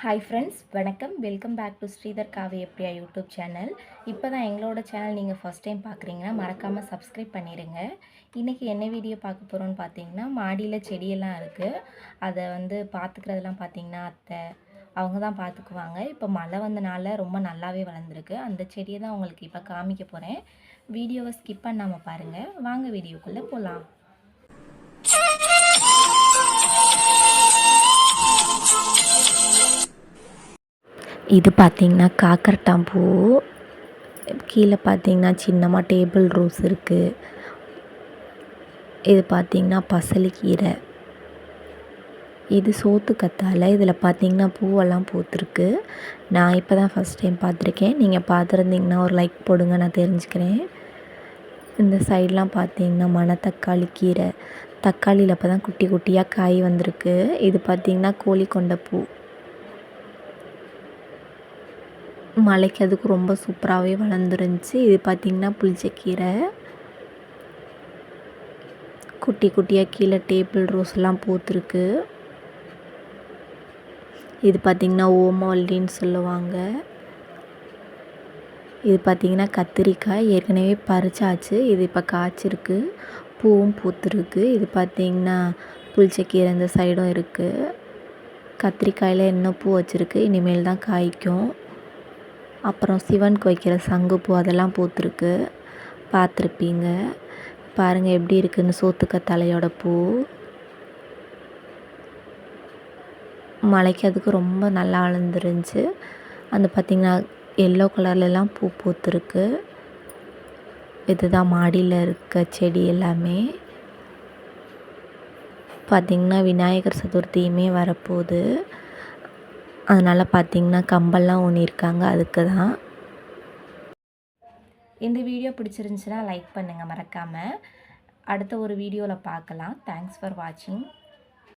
Hi friends, வணக்கம். Welcome back to Sridhar காவிய Priya YouTube channel. இப்போ தான் எங்களோட சேனல் நீங்கள் ஃபஸ்ட் டைம் பார்க்குறீங்கன்னா மறக்காமல் சப்ஸ்கிரைப் பண்ணிடுங்க. இன்றைக்கி என்ன வீடியோ பார்க்க போகிறோன்னு பார்த்தீங்கன்னா, மாடியில் செடியெல்லாம் இருக்குது. அதை பார்த்துக்கிறதெல்லாம் பார்த்தீங்கன்னா அத்தை அவங்க தான் பார்த்துக்குவாங்க. இப்போ மழை வந்தனால ரொம்ப நல்லாவே வளர்ந்துருக்கு. அந்த செடியை தான் உங்களுக்கு இப்போ காமிக்க போகிறேன். வீடியோவை ஸ்கிப் பண்ணாமல் பாருங்கள். வாங்க வீடியோக்குள்ளே போகலாம். இது பார்த்திங்கன்னா காக்கரட்டாம்பூ. கீழே பார்த்திங்கன்னா சின்னமாக டேபிள் ரோஸ் இருக்குது. இது பார்த்திங்கன்னா பசலைக்கீரை. இது சோத்துக்கத்தாழை. இதில் பார்த்திங்கன்னா பூவெல்லாம் பூத்துருக்கு. நான் இப்போ தான் ஃபஸ்ட் டைம் பார்த்துருக்கேன். நீங்கள் பார்த்துருந்தீங்கன்னா ஒரு லைக் போடுங்க, நான் தெரிஞ்சுக்கிறேன். இந்த சைட்லாம் பார்த்திங்கன்னா மணத்தக்காளி கீரை. தக்காளியில் இப்போ தான் குட்டி குட்டியாக காய் வந்திருக்கு. இது பார்த்திங்கன்னா கோழிக்கொண்டை பூ. மழைக்கு அதுக்கு ரொம்ப சூப்பராகவே வளர்ந்துருந்துச்சு. இது பார்த்திங்கன்னா புளிச்சக்கீரை. குட்டி குட்டியாக கீழே டேபிள் ரோஸ்லாம் பூத்துருக்கு. இது பார்த்திங்கன்னா ஓமவல்லின்னு சொல்லுவாங்க. இது பார்த்திங்கன்னா கத்திரிக்காய். ஏற்கனவே பறிச்சாச்சு. இது இப்போ காய்ச்சிருக்கு, பூவும் பூத்துருக்கு. இது பார்த்திங்கன்னா புளிச்சக்கீரை இந்த சைடும் இருக்குது. கத்திரிக்காயில் இன்னும் பூ வச்சுருக்கு, இனிமேல் தான் காய்க்கும். அப்புறம் சிவனுக்கு வைக்கிற சங்குப்பூ அதெல்லாம் பூத்துருக்கு, பார்த்துருப்பீங்க. பாருங்கள் எப்படி இருக்குதுன்னு சோத்துக்கத்தாழையோட பூ. மழைக்கு அதுக்கு ரொம்ப நல்லா வளர்ந்துருந்துச்சு. பார்த்திங்கன்னா எல்லோ கலர்லலாம் பூ பூத்துருக்கு. இதுதான் மாடியில் இருக்க செடி எல்லாமே. பார்த்திங்கன்னா விநாயகர் சதுர்த்தியுமே வரப்போகுது. அதனால் பார்த்திங்கன்னா கம்பெல்லாம் ஊனியிருக்காங்க, அதுக்கு தான். இந்த வீடியோ பிடிச்சிருந்துச்சுன்னா லைக் பண்ணுங்கள் மறக்காமல். அடுத்த ஒரு வீடியோவில் பார்க்கலாம். தேங்க்ஸ் ஃபார் வாட்சிங்.